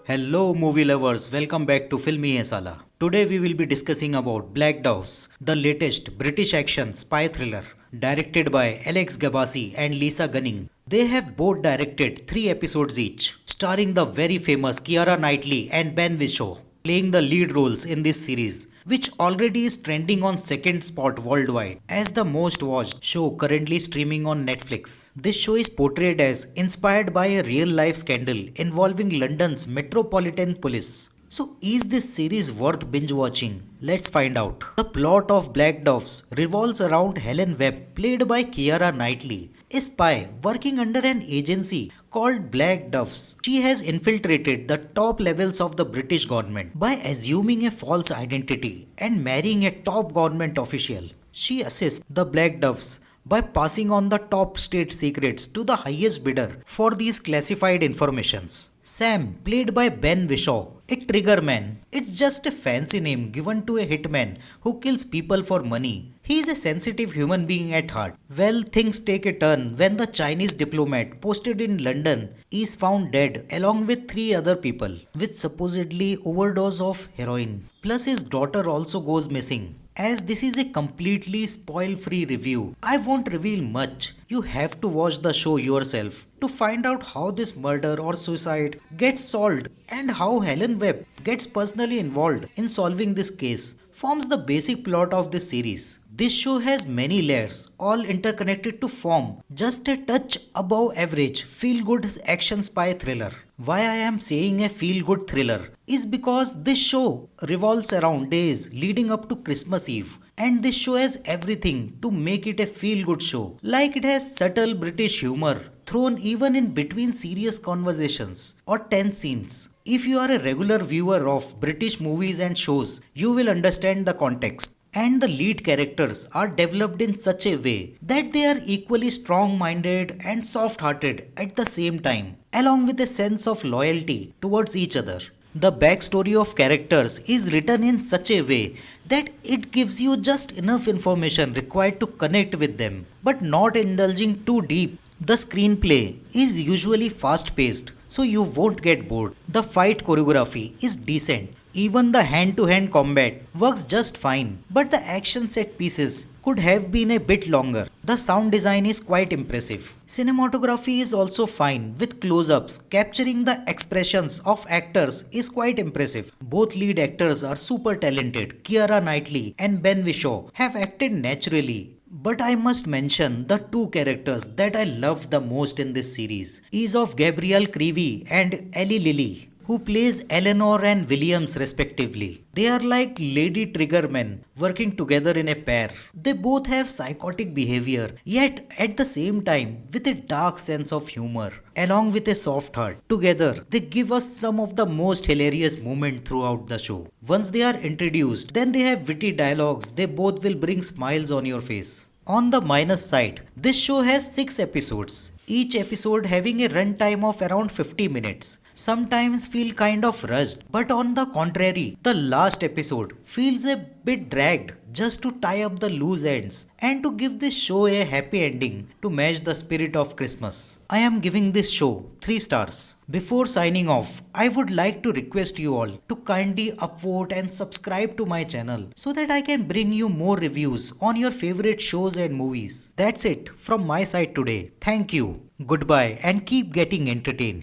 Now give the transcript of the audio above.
Hello movie lovers, welcome back to Filmi Hai Sala. Today we will be discussing about Black Doves, the latest British action spy thriller directed by Alex Gabassi and Lisa Gunning. They have both directed 3 episodes each, starring the very famous Keira Knightley and Ben Whishaw playing the lead roles in this series, which already is trending on second spot worldwide as the most watched show currently streaming on Netflix. This show is portrayed as inspired by a real life scandal involving London's Metropolitan Police. So, is this series worth binge watching? Let's find out. The plot of Black Doves revolves around Helen Webb, played by Keira Knightley, a spy working under an agency called Black Doves. She has infiltrated the top levels of the British government by assuming a false identity and marrying a top government official. She assists the Black Doves by passing on the top state secrets to the highest bidder for these classified informations. Sam, played by Ben Whishaw, a triggerman. It's just a fancy name given to a hitman who kills people for money. He is a sensitive human being at heart. Well, things take a turn when the Chinese diplomat posted in London is found dead along with 3 other people with supposedly overdose of heroin. Plus his daughter also goes missing. As this is a completely spoil-free review, I won't reveal much. You have to watch the show yourself to find out how this murder or suicide gets solved and how Helen Webb gets personally involved in solving this case forms the basic plot of this series. This show has many layers, all interconnected to form just a touch above average feel-good action spy thriller. Why I am saying a feel-good thriller is because this show revolves around days leading up to Christmas Eve, and this show has everything to make it a feel-good show. Like it has subtle British humor thrown even in between serious conversations or tense scenes. If you are a regular viewer of British movies and shows, you will understand the context. And the lead characters are developed in such a way that they are equally strong minded and soft hearted at the same time, along with a sense of loyalty towards each other. The backstory of characters is written in such a way that it gives you just enough information required to connect with them, but not indulging too deep. The screenplay is usually fast paced, so you won't get bored. The fight choreography is decent. Even the hand to hand combat works just fine, but the action set pieces could have been a bit longer. The sound design is quite impressive. Cinematography is also fine, with close ups capturing the expressions of actors is quite impressive. Both lead actors are super talented. Keira Knightley and Ben Whishaw have acted naturally. But I must mention the 2 characters that I loved the most in this series is of Gabrielle Creevy and Ellie Lilly, who plays Eleanor and Williams respectively. They are like lady triggermen working together in a pair. They both have psychotic behavior, yet at the same time with a dark sense of humor, along with a soft heart. Together, they give us some of the most hilarious moments throughout the show. Once they are introduced, then they have witty dialogues. They both will bring smiles on your face. On the minus side, this show has 6 episodes, each episode having a runtime of around 50 minutes. Sometimes feel kind of rushed, but on the contrary, the last episode feels a bit dragged just to tie up the loose ends and to give this show a happy ending to match the spirit of Christmas. I am giving this show 3 stars. Before signing off, I would like to request you all to kindly upvote and subscribe to my channel so that I can bring you more reviews on your favorite shows and movies. That's it from my side today. Thank you, goodbye, and keep getting entertained.